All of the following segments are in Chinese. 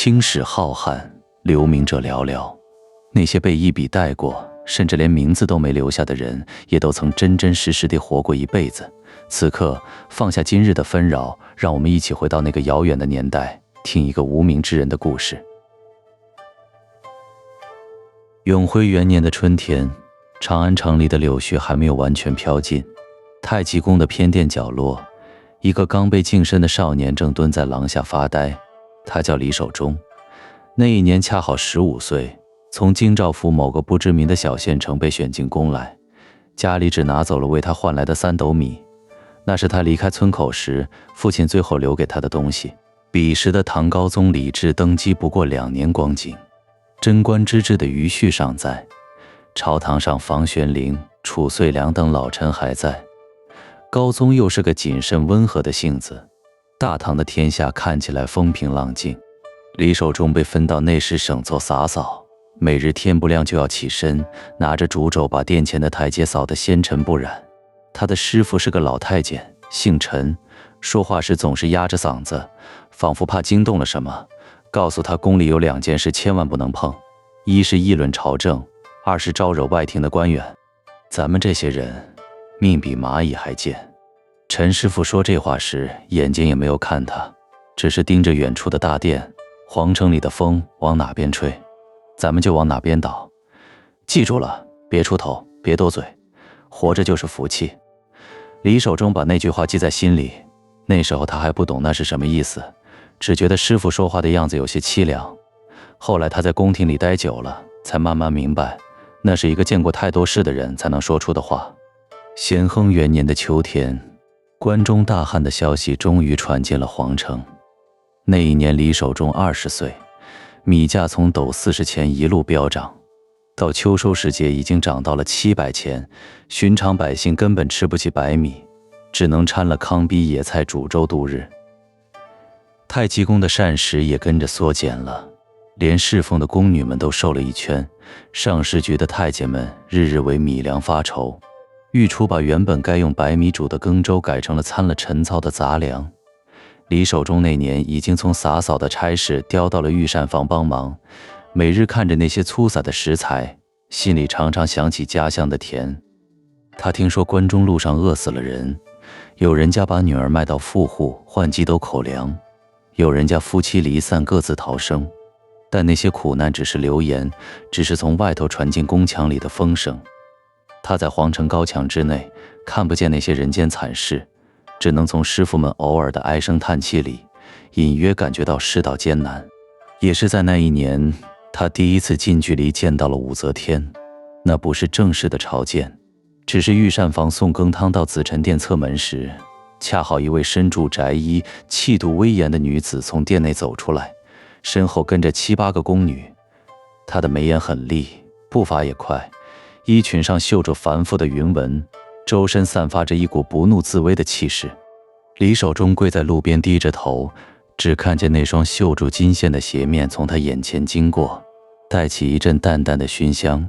青史浩瀚，留名者寥寥。那些被一笔带过，甚至连名字都没留下的人，也都曾真真实实地活过一辈子。此刻，放下今日的纷扰，让我们一起回到那个遥远的年代，听一个无名之人的故事。永徽元年的春天，长安城里的柳絮还没有完全飘尽。太极宫的偏殿角落，一个刚被净身的少年正蹲在廊下发呆。他叫李守忠，那一年恰好15岁，从京兆府某个不知名的小县城被选进宫来，家里只拿走了为他换来的3斗米，那是他离开村口时父亲最后留给他的东西。彼时的唐高宗李治登基不过2年光景，贞观之治的余绪尚在，朝堂上房玄龄、褚遂良等老臣还在，高宗又是个谨慎温和的性子，大唐的天下看起来风平浪静。李守忠被分到内侍省做洒扫，每日天不亮就要起身，拿着竹帚把殿前的台阶扫得纤尘不染。他的师傅是个老太监，姓陈，说话时总是压着嗓子，仿佛怕惊动了什么，告诉他宫里有2件事千万不能碰，一是议论朝政，二是招惹外廷的官员。咱们这些人命比蚂蚁还贱。陈师傅说这话时，眼睛也没有看他，只是盯着远处的大殿。皇城里的风往哪边吹，咱们就往哪边倒。记住了，别出头，别多嘴，活着就是福气。李守忠把那句话记在心里，那时候他还不懂那是什么意思，只觉得师傅说话的样子有些凄凉。后来他在宫廷里待久了，才慢慢明白，那是一个见过太多事的人才能说出的话。咸亨元年的秋天，关中大旱的消息终于传进了皇城。那一年李守忠20岁，米价从斗40钱一路飙涨，到秋收时节已经涨到了700钱，寻常百姓根本吃不起白米，只能掺了糠秕野菜煮粥度日。太极宫的膳食也跟着缩减了，连侍奉的宫女们都瘦了一圈，上食局的太监们日日为米粮发愁，御厨把原本该用白米煮的羹粥改成了掺了陈草的杂粮。李守忠那年已经从洒扫的差事调到了御膳房帮忙，每日看着那些粗撒的食材，心里常常想起家乡的田。他听说关中路上饿死了人，有人家把女儿卖到富户换几斗口粮，有人家夫妻离散各自逃生，但那些苦难只是流言，只是从外头传进宫墙里的风声。他在皇城高墙之内看不见那些人间惨事，只能从师傅们偶尔的唉声叹气里，隐约感觉到世道艰难。也是在那一年，他第一次近距离见到了武则天。那不是正式的朝见，只是御膳房送羹汤到紫宸殿侧门时，恰好一位身着宅衣、气度威严的女子从殿内走出来，身后跟着7、8个宫女。她的眉眼很利，步伐也快，衣裙上绣着繁复的云纹，周身散发着一股不怒自威的气势。李守忠跪在路边低着头，只看见那双绣住金线的鞋面从他眼前经过，带起一阵淡淡的熏香。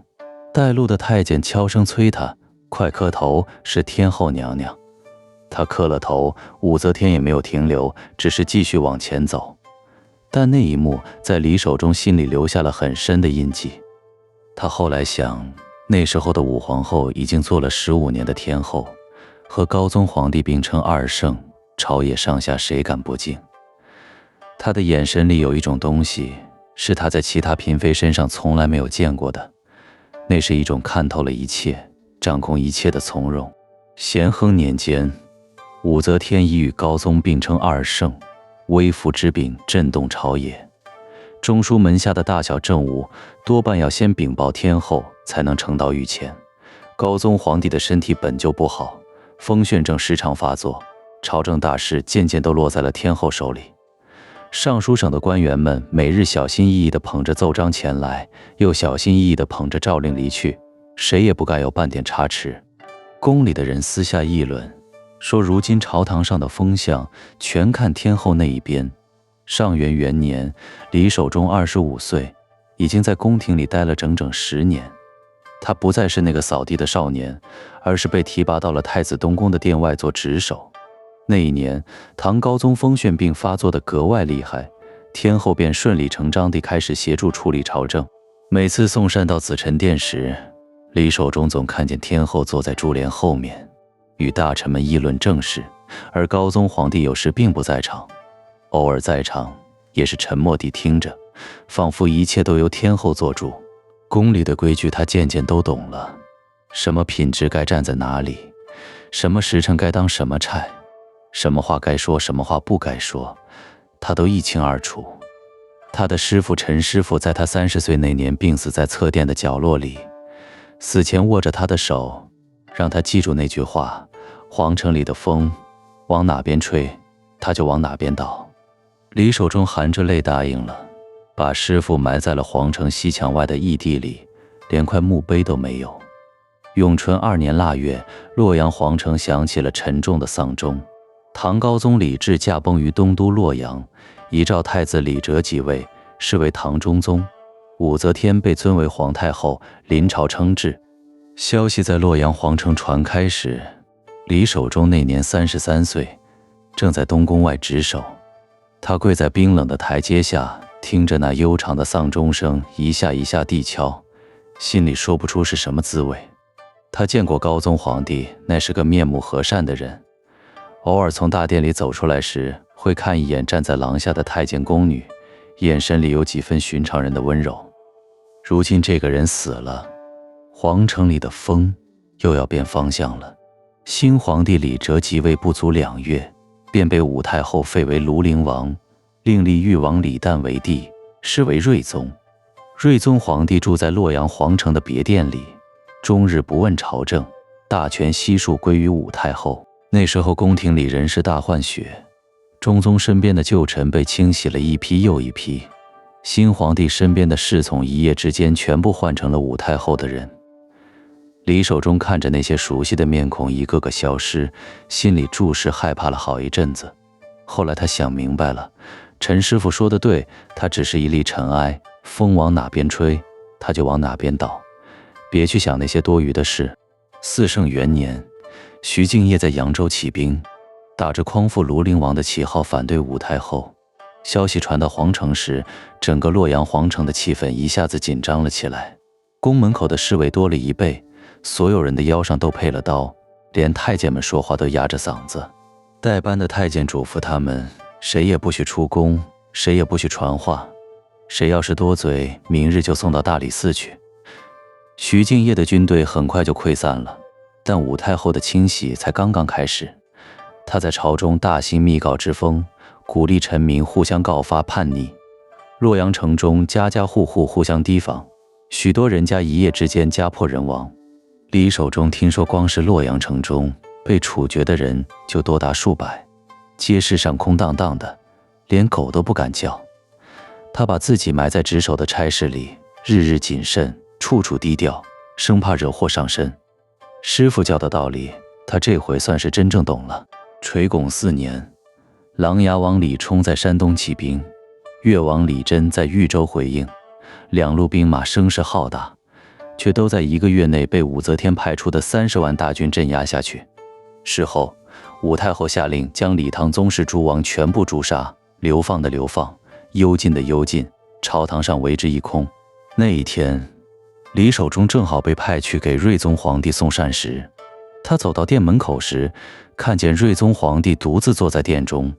带路的太监悄声催他快磕头，是天后娘娘。他磕了头，武则天也没有停留，只是继续往前走。但那一幕在李守忠心里留下了很深的印记。他后来想，那时候的武皇后已经做了15年的天后，和高宗皇帝并称2圣，朝野上下谁敢不敬。他的眼神里有一种东西，是他在其他嫔妃身上从来没有见过的，那是一种看透了一切、掌控一切的从容。咸亨年间，武则天已与高宗并称2圣，微服之柄震动朝野。中书门下的大小政务多半要先禀报天后，才能呈到御前。高宗皇帝的身体本就不好，风眩症时常发作，朝政大事渐渐都落在了天后手里。尚书省的官员们每日小心翼翼地捧着奏章前来，又小心翼翼地捧着诏令离去，谁也不敢有半点差池。宫里的人私下议论，说如今朝堂上的风向全看天后那一边。上元元年，李守忠25岁，已经在宫廷里待了整整10年。他不再是那个扫地的少年，而是被提拔到了太子东宫的殿外做值守。那一年，唐高宗风眩病发作得格外厉害，天后便顺理成章地开始协助处理朝政。每次送膳到紫宸殿时，李守忠总看见天后坐在珠帘后面，与大臣们议论政事，而高宗皇帝有时并不在场，偶尔在场也是沉默地听着，仿佛一切都由天后做主。宫里的规矩他渐渐都懂了，什么品质该站在哪里，什么时辰该当什么差，什么话该说，什么话不该说，他都一清二楚。他的师父陈师傅在他30岁那年病死在侧殿的角落里，死前握着他的手，让他记住那句话：皇城里的风往哪边吹，他就往哪边倒。李守忠含着泪答应了，把师父埋在了皇城西墙外的异地里，连块墓碑都没有。永淳2年腊月，洛阳皇城响起了沉重的丧钟。唐高宗李治驾崩于东都洛阳，遗诏太子李哲即位，是为唐中宗。武则天被尊为皇太后，临朝称制。消息在洛阳皇城传开时，李守忠那年33岁，正在东宫外值守。他跪在冰冷的台阶下，听着那悠长的丧钟声一下一下地敲，心里说不出是什么滋味。他见过高宗皇帝，那是个面目和善的人，偶尔从大殿里走出来时，会看一眼站在廊下的太监宫女，眼神里有几分寻常人的温柔。如今这个人死了，皇城里的风又要变方向了。新皇帝李哲即位不足2月，便被武太后废为庐陵王，另立豫王李旦为帝，是为睿宗。睿宗皇帝住在洛阳皇城的别殿里，终日不问朝政，大权悉数归于武太后。那时候宫廷里人事大换血，中宗身边的旧臣被清洗了一批又一批，新皇帝身边的侍从一夜之间全部换成了武太后的人。李守忠看着那些熟悉的面孔一个个消失，心里注视害怕了好一阵子。后来他想明白了，陈师傅说的对，他只是一粒尘埃，风往哪边吹，他就往哪边倒，别去想那些多余的事。4圣元年，徐敬业在扬州起兵，打着匡复庐陵王的旗号反对武太后。消息传到皇城时，整个洛阳皇城的气氛一下子紧张了起来。宫门口的侍卫多了1倍，所有人的腰上都配了刀，连太监们说话都压着嗓子。代班的太监嘱咐他们，谁也不许出宫，谁也不许传话，谁要是多嘴，明日就送到大理寺去。徐敬业的军队很快就溃散了，但武太后的清洗才刚刚开始。他在朝中大兴密告之风，鼓励臣民互相告发叛逆。洛阳城中家家户户互相提防，许多人家一夜之间家破人亡。李守忠听说光是洛阳城中被处决的人就多达数百，街市上空荡荡的，连狗都不敢叫。他把自己埋在值守的差事里，日日谨慎，处处低调，生怕惹祸上身。师傅教的道理，他这回算是真正懂了。垂拱4年，琅琊王李冲在山东起兵，越王李真在豫州回应，两路兵马声势浩大，却都在1个月内被武则天派出的30万大军镇压下去。事后，武太后下令将李唐宗室诸王全部诛杀，流放的流放，幽禁的幽禁，朝堂上为之一空。那一天，李守忠正好被派去给睿宗皇帝送膳食。他走到殿门口时，看见睿宗皇帝独自坐在殿中，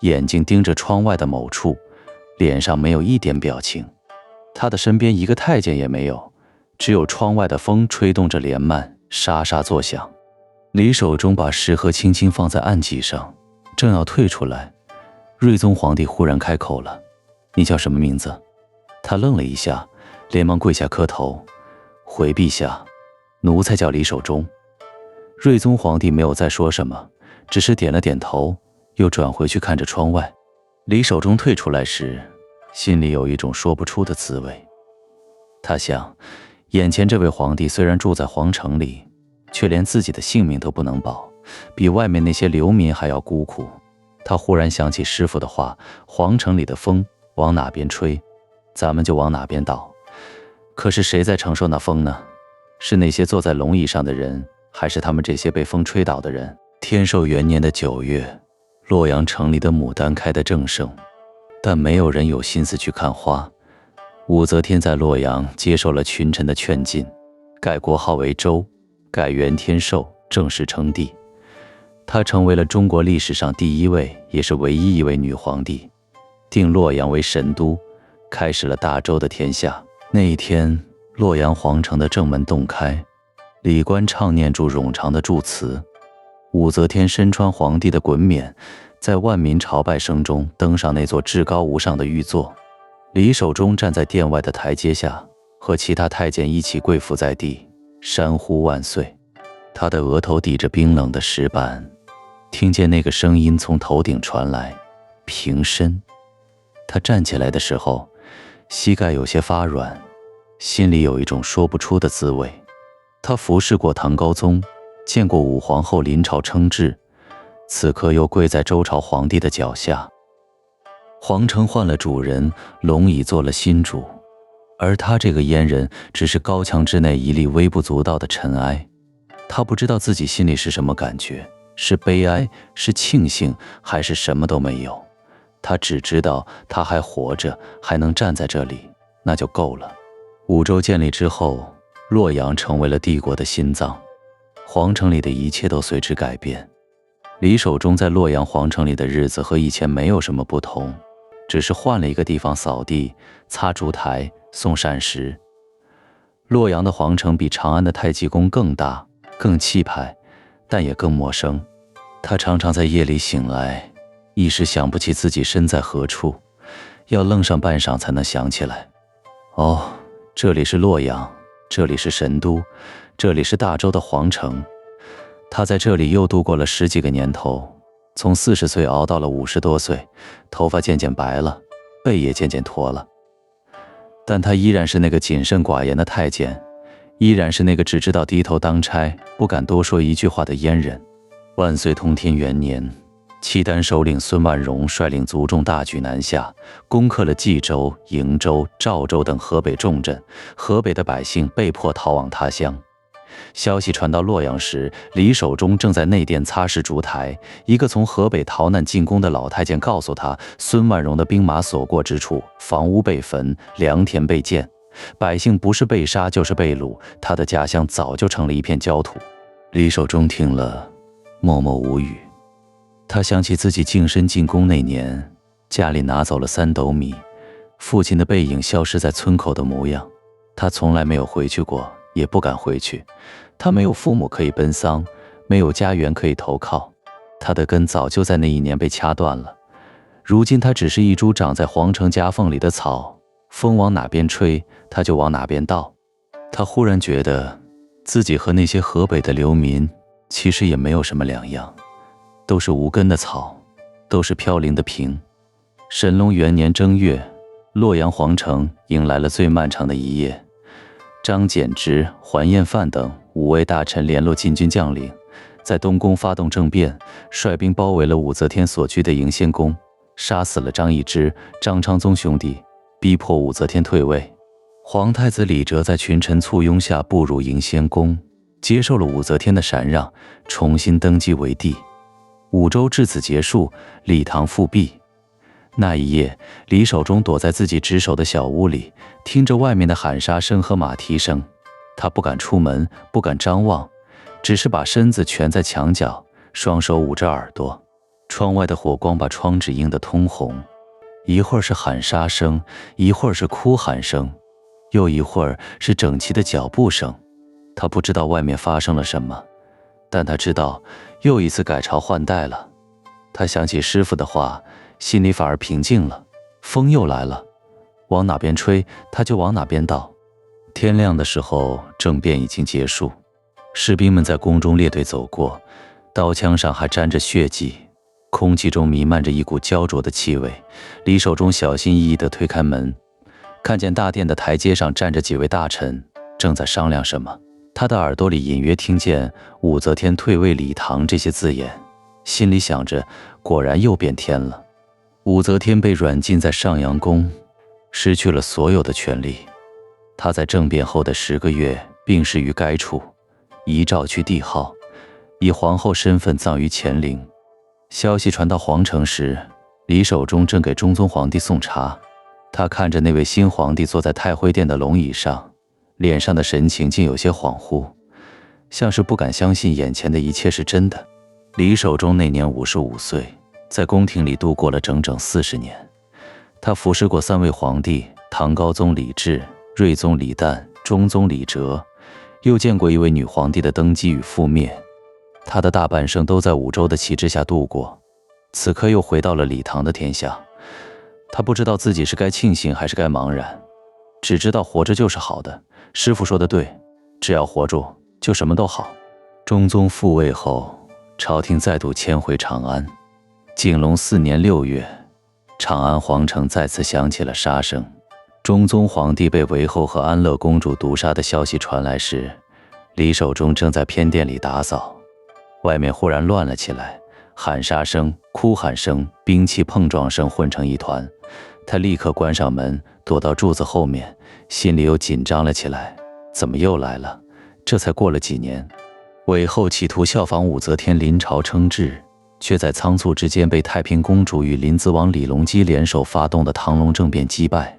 眼睛盯着窗外的某处，脸上没有一点表情。他的身边一个太监也没有，只有窗外的风吹动着帘幔，沙沙作响。李守忠把食盒轻轻放在案几上，正要退出来，睿宗皇帝忽然开口了：“你叫什么名字？”他愣了一下，连忙跪下磕头：“回陛下，奴才叫李守忠。”睿宗皇帝没有再说什么，只是点了点头，又转回去看着窗外。李守忠退出来时，心里有一种说不出的滋味。他想，眼前这位皇帝虽然住在皇城里，却连自己的性命都不能保，比外面那些流民还要孤苦。他忽然想起师傅的话：皇城里的风往哪边吹，咱们就往哪边倒。可是谁在承受那风呢？是那些坐在龙椅上的人，还是他们这些被风吹倒的人？天寿元年的9月，洛阳城里的牡丹开得正盛，但没有人有心思去看花。武则天在洛阳接受了群臣的劝进，改国号为周，改元天寿，正式称帝。她成为了中国历史上第一位也是唯一一位女皇帝，定洛阳为神都，开始了大周的天下。那一天，洛阳皇城的正门洞开，礼官唱念住冗长的祝词。武则天身穿皇帝的衮冕，在万民朝拜声中登上那座至高无上的玉座。李守忠站在殿外的台阶下，和其他太监一起跪伏在地，山呼万岁。他的额头抵着冰冷的石板，听见那个声音从头顶传来，平身。他站起来的时候，膝盖有些发软，心里有一种说不出的滋味。他服侍过唐高宗，见过武皇后临朝称制，此刻又跪在周朝皇帝的脚下。皇城换了主人，龙已做了新主，而他这个阉人只是高墙之内一粒微不足道的尘埃。他不知道自己心里是什么感觉，是悲哀，是庆幸，还是什么都没有。他只知道他还活着，还能站在这里，那就够了。武周建立之后，洛阳成为了帝国的心脏，皇城里的一切都随之改变。李守忠在洛阳皇城里的日子和以前没有什么不同，只是换了一个地方扫地、擦烛台、送膳食。洛阳的皇城比长安的太极宫更大、更气派，但也更陌生。他常常在夜里醒来，一时想不起自己身在何处，要愣上半晌才能想起来。哦，这里是洛阳，这里是神都，这里是大周的皇城。他在这里又度过了10几个年头，从40岁熬到了50多岁，头发渐渐白了，背也渐渐驼了。但他依然是那个谨慎寡言的太监，依然是那个只知道低头当差，不敢多说一句话的阉人。万岁通天元年，契丹首领孙万荣率领族众大举南下，攻克了冀州、瀛州、赵州等河北重镇，河北的百姓被迫逃往他乡。消息传到洛阳时，李守忠正在内殿擦拭烛台。一个从河北逃难进宫的老太监告诉他，孙万荣的兵马所过之处，房屋被焚，良田被建，百姓不是被杀就是被掳，他的家乡早就成了一片焦土。李守忠听了，默默无语。他想起自己净身进宫那年，家里拿走了3斗米，父亲的背影消失在村口的模样。他从来没有回去过，也不敢回去。他没有父母可以奔丧，没有家园可以投靠，他的根早就在那一年被掐断了。如今他只是一株长在皇城夹缝里的草，风往哪边吹，他就往哪边倒。他忽然觉得自己和那些河北的流民其实也没有什么两样，都是无根的草，都是飘零的萍。神龙元年正月，洛阳皇城迎来了最漫长的一夜。张柬之、桓彦范等5位大臣联络禁军将领，在东宫发动政变，率兵包围了武则天所居的迎仙宫，杀死了张易之、张昌宗兄弟，逼迫武则天退位。皇太子李哲在群臣簇拥下步入迎仙宫，接受了武则天的禅让，重新登基为帝。武周至此结束，李唐复辟。那一夜，李守忠躲在自己值守的小屋里，听着外面的喊杀声和马蹄声。他不敢出门，不敢张望，只是把身子蜷在墙角，双手捂着耳朵。窗外的火光把窗纸映得通红，一会儿是喊杀声，一会儿是哭喊声，又一会儿是整齐的脚步声。他不知道外面发生了什么，但他知道又一次改朝换代了。他想起师父的话，心里反而平静了。风又来了，往哪边吹，他就往哪边倒。天亮的时候，政变已经结束，士兵们在宫中列队走过，刀枪上还沾着血迹，空气中弥漫着一股焦灼的气味。李守忠小心翼翼地推开门，看见大殿的台阶上站着几位大臣，正在商量什么。他的耳朵里隐约听见武则天退位李唐这些字眼，心里想着，果然又变天了。武则天被软禁在上阳宫，失去了所有的权利。她在政变后的10个月病逝于该处，遗诏去帝号，以皇后身份葬于乾陵。消息传到皇城时，李守忠正给中宗皇帝送茶，他看着那位新皇帝坐在太徽殿的龙椅上，脸上的神情竟有些恍惚，像是不敢相信眼前的一切是真的。李守忠那年55岁，在宫廷里度过了整整40年。他服侍过3位皇帝，唐高宗李治、睿宗李旦、中宗李哲，又见过一位女皇帝的登基与覆灭。他的大半生都在五洲的旗帜下度过，此刻又回到了李唐的天下。他不知道自己是该庆幸还是该茫然，只知道活着就是好的。师父说的对，只要活住就什么都好。中宗复位后，朝廷再度迁回长安。景隆4年6月，长安皇城再次响起了杀声。中宗皇帝被韦后和安乐公主毒杀的消息传来时，李守忠正在偏殿里打扫，外面忽然乱了起来，喊杀声、哭喊声、兵器碰撞声混成一团。他立刻关上门，躲到柱子后面，心里又紧张了起来。怎么又来了？这才过了几年。韦后企图效仿武则天临朝称制，却在仓促之间被太平公主与临淄王李隆基联手发动的唐隆政变击败。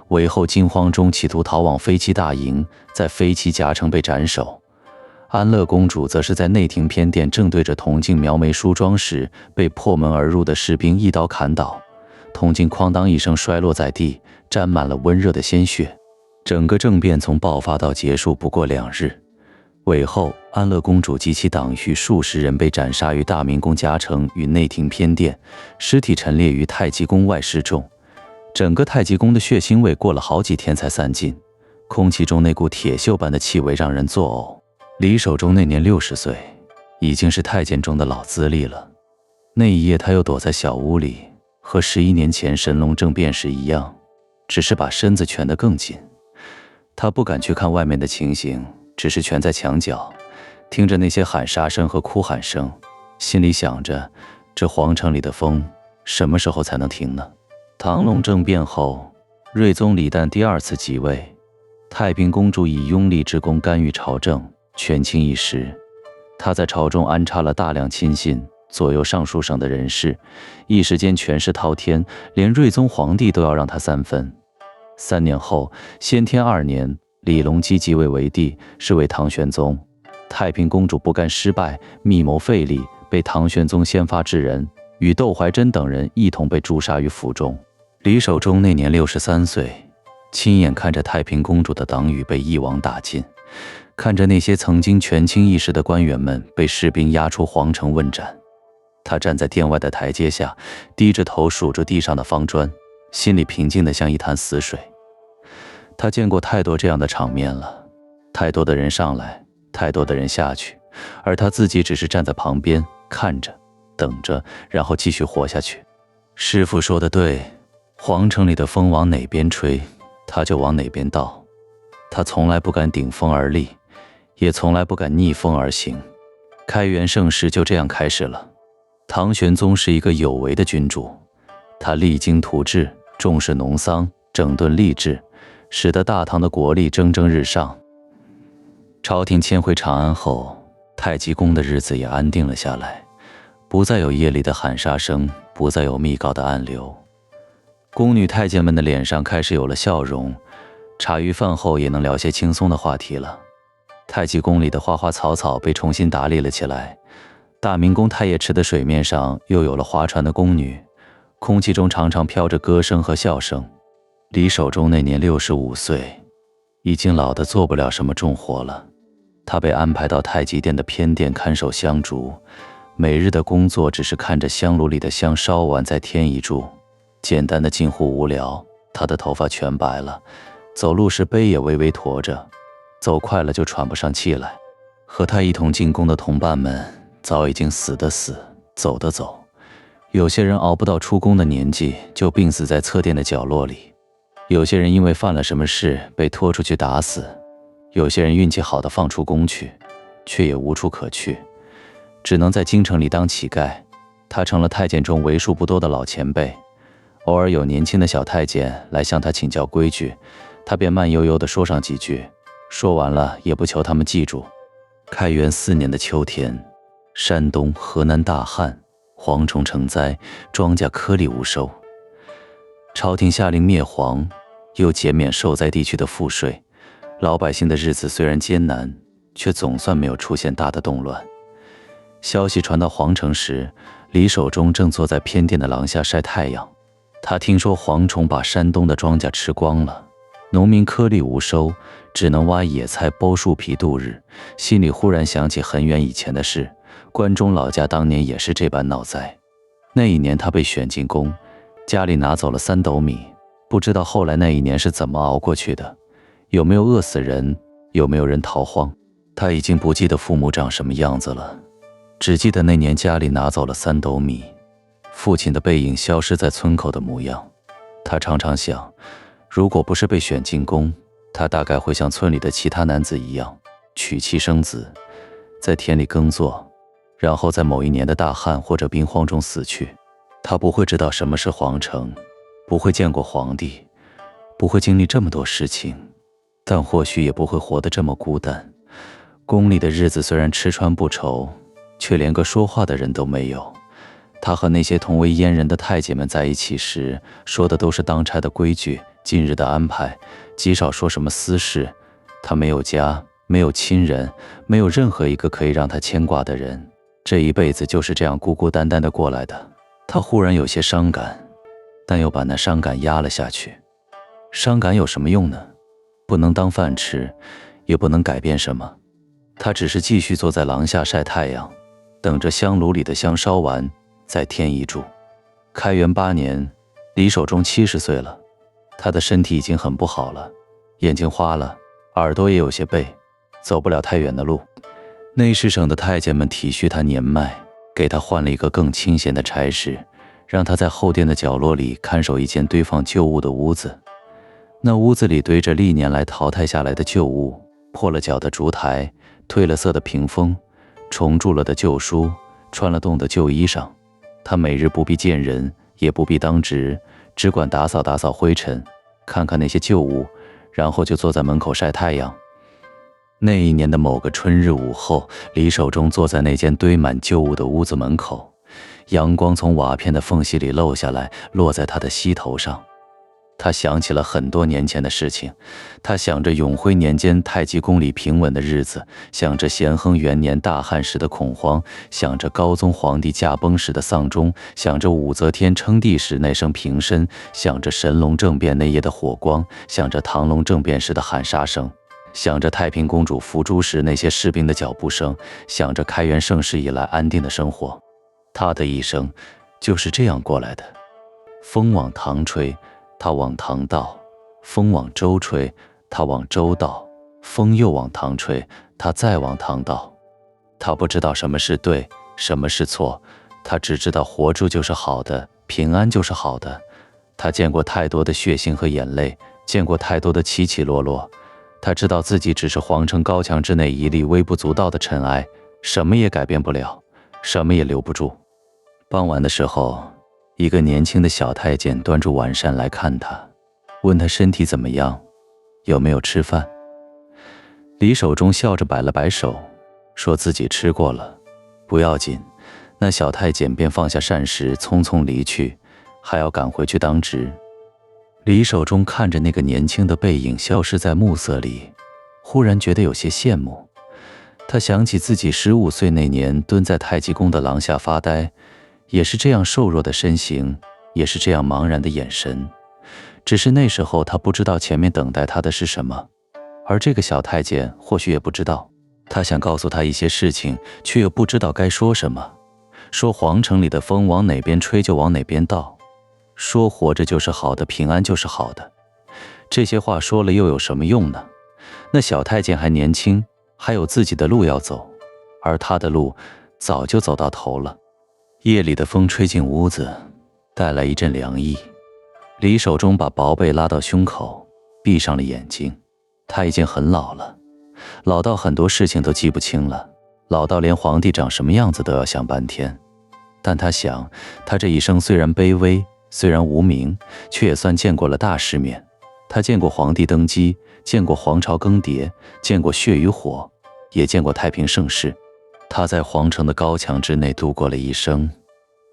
韦后惊慌中企图逃往飞骑大营，在飞骑夹城被斩首。安乐公主则是在内廷偏殿正对着铜镜描眉梳妆时，被破门而入的士兵一刀砍倒，铜镜哐当一声摔落在地，沾满了温热的鲜血。整个政变从爆发到结束不过2日。韦后、安乐公主及其党羽数十人被斩杀于大明宫夹城与内廷偏殿，尸体陈列于太极宫外示众。整个太极宫的血腥味过了好几天才散尽，空气中那股铁锈般的气味让人作呕。李守忠那年60岁，已经是太监中的老资历了。那一夜他又躲在小屋里，和11年前神龙政变时一样，只是把身子蜷得更紧。他不敢去看外面的情形，只是蜷在墙角，听着那些喊杀声和哭喊声，心里想着，这皇城里的风什么时候才能停呢？唐隆政变后，睿宗李旦第2次即位，太平公主以拥立之功干预朝政，权倾一时。她在朝中安插了大量亲信，左右尚书省的人士，一时间权势滔天，连睿宗皇帝都要让她3分。3年后，先天2年，李隆基即位为帝，是为唐玄宗。太平公主不甘失败，密谋废立，被唐玄宗先发制人，与窦怀珍等人一同被诛杀于府中。李守忠那年63岁，亲眼看着太平公主的党羽被一网打尽，看着那些曾经权倾一时的官员们被士兵押出皇城问斩。他站在殿外的台阶下，低着头数着地上的方砖，心里平静得像一潭死水。他见过太多这样的场面了，太多的人上来，太多的人下去，而他自己只是站在旁边看着，等着，然后继续活下去。师父说的对，皇城里的风往哪边吹，他就往哪边倒。他从来不敢顶风而立，也从来不敢逆风而行。开元盛世就这样开始了。唐玄宗是一个有为的君主，他励精图治，重视农桑，整顿吏治，使得大唐的国力蒸蒸日上。朝廷迁回长安后，太极宫的日子也安定了下来，不再有夜里的喊杀声，不再有密告的暗流。宫女太监们的脸上开始有了笑容，茶余饭后也能聊些轻松的话题了。太极宫里的花花草草被重新打理了起来，大明宫太液池的水面上又有了划船的宫女，空气中常常飘着歌声和笑声。李守忠那年65岁，已经老得做不了什么重活了。他被安排到太极殿的偏殿看守香烛，每日的工作只是看着香炉里的香烧完再添一柱，简单的近乎无聊。他的头发全白了，走路时背也微微驼着，走快了就喘不上气来。和他一同进宫的同伴们早已经死的死，走的走，有些人熬不到出宫的年纪就病死在侧殿的角落里，有些人因为犯了什么事被拖出去打死，有些人运气好的放出宫去，却也无处可去，只能在京城里当乞丐。他成了太监中为数不多的老前辈，偶尔有年轻的小太监来向他请教规矩，他便慢悠悠地说上几句，说完了也不求他们记住。开元4年的秋天，山东、河南大旱，蝗虫成灾，庄稼颗粒无收。朝廷下令灭蝗，又减免受灾地区的赋税，老百姓的日子虽然艰难，却总算没有出现大的动乱。消息传到皇城时，李守忠正坐在偏殿的廊下晒太阳。他听说蝗虫把山东的庄稼吃光了，农民颗粒无收，只能挖野菜剥树皮度日，心里忽然想起很远以前的事，关中老家当年也是这般闹灾。那一年他被选进宫，家里拿走了3斗米，不知道后来那一年是怎么熬过去的，有没有饿死人，有没有人逃荒。他已经不记得父母长什么样子了，只记得那年家里拿走了3斗米，父亲的背影消失在村口的模样。他常常想，如果不是被选进宫，他大概会像村里的其他男子一样娶妻生子，在田里耕作，然后在某一年的大旱或者兵荒中死去。他不会知道什么是皇城，不会见过皇帝，不会经历这么多事情，但或许也不会活得这么孤单。宫里的日子虽然吃穿不愁，却连个说话的人都没有。他和那些同为阉人的太监们在一起时，说的都是当差的规矩，今日的安排，极少说什么私事。他没有家，没有亲人，没有任何一个可以让他牵挂的人，这一辈子就是这样孤孤单单的过来的。他忽然有些伤感，但又把那伤感压了下去。伤感有什么用呢？不能当饭吃，也不能改变什么。他只是继续坐在廊下晒太阳，等着香炉里的香烧完，再添一柱。开元8年，李守忠70岁了，他的身体已经很不好了，眼睛花了，耳朵也有些背，走不了太远的路。内侍省的太监们体恤他年迈，给他换了一个更清闲的差事，让他在后殿的角落里看守一间堆放旧物的屋子。那屋子里堆着历年来淘汰下来的旧物，破了脚的烛台，褪了色的屏风，虫蛀了的旧书，穿了洞的旧衣裳。他每日不必见人，也不必当值，只管打扫打扫灰尘，看看那些旧物，然后就坐在门口晒太阳。那一年的某个春日午后，李守忠坐在那间堆满旧物的屋子门口，阳光从瓦片的缝隙里漏下来，落在他的膝头上。他想起了很多年前的事情，他想着永徽年间太极宫里平稳的日子，想着咸亨元年大旱时的恐慌，想着高宗皇帝驾崩时的丧钟，想着武则天称帝时那声平身，想着神龙政变那夜的火光，想着唐隆政变时的喊杀声，想着太平公主伏诛时那些士兵的脚步声，想着开元盛世以来安定的生活。他的一生就是这样过来的。风往唐吹，他往唐道；风往周吹，他往周道；风又往唐吹，他再往唐道。他不知道什么是对，什么是错，他只知道活着就是好的，平安就是好的。他见过太多的血腥和眼泪，见过太多的起起落落。他知道自己只是皇城高墙之内一粒微不足道的尘埃，什么也改变不了，什么也留不住。傍晚的时候，一个年轻的小太监端着晚膳来看他，问他身体怎么样，有没有吃饭。李守忠笑着摆了摆手，说自己吃过了，不要紧。那小太监便放下膳食，匆匆离去，还要赶回去当值。李守忠看着那个年轻的背影消失在暮色里，忽然觉得有些羡慕。他想起自己15岁那年蹲在太极宫的廊下发呆，也是这样瘦弱的身形，也是这样茫然的眼神，只是那时候他不知道前面等待他的是什么，而这个小太监或许也不知道。他想告诉他一些事情，却又不知道该说什么。说皇城里的风往哪边吹就往哪边倒，说活着就是好的，平安就是好的。这些话说了又有什么用呢？那小太监还年轻，还有自己的路要走，而他的路早就走到头了。夜里的风吹进屋子，带来一阵凉意。李守忠把薄被拉到胸口，闭上了眼睛。他已经很老了，老到很多事情都记不清了，老到连皇帝长什么样子都要想半天。但他想，他这一生虽然卑微，虽然无名，却也算见过了大世面。他见过皇帝登基，见过皇朝更迭，见过血与火，也见过太平盛世。他在皇城的高墙之内度过了一生，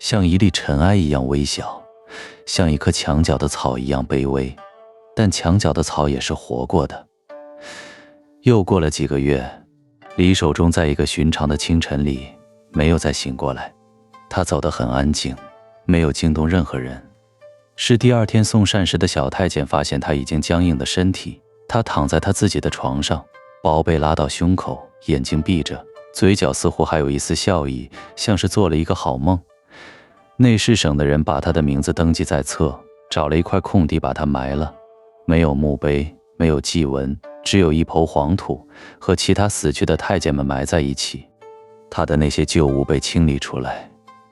像一粒尘埃一样微小，像一棵墙角的草一样卑微，但墙角的草也是活过的。又过了几个月，李守忠在一个寻常的清晨里没有再醒过来，他走得很安静，没有惊动任何人。是第二天送膳食的小太监发现他已经僵硬的身体，他躺在他自己的床上，薄被拉到胸口，眼睛闭着，嘴角似乎还有一丝笑意，像是做了一个好梦。内侍省的人把他的名字登记在册，找了一块空地把他埋了，没有墓碑，没有祭文，只有一抔黄土，和其他死去的太监们埋在一起。他的那些旧物被清理出来，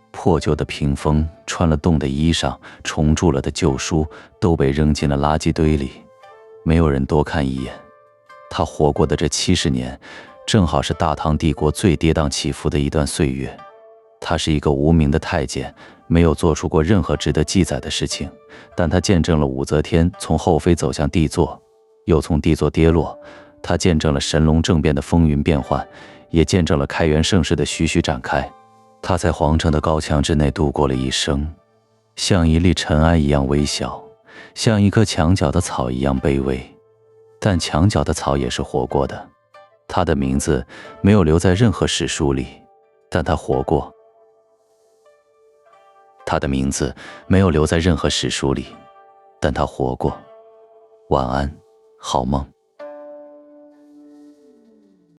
破旧的屏风，穿了洞的衣裳，重铸了的旧书都被扔进了垃圾堆里，没有人多看一眼。他活过的这70年，正好是大唐帝国最跌宕起伏的一段岁月。他是一个无名的太监，没有做出过任何值得记载的事情，但他见证了武则天从后妃走向帝座，又从帝座跌落。他见证了神龙政变的风云变幻，也见证了开元盛世的徐徐展开。他在皇城的高墙之内度过了一生，像一粒尘埃一样微小，像一棵墙角的草一样卑微，但墙角的草也是活过的。他的名字没有留在任何史书里，但他活过。他的名字没有留在任何史书里，但他活过。晚安，好梦。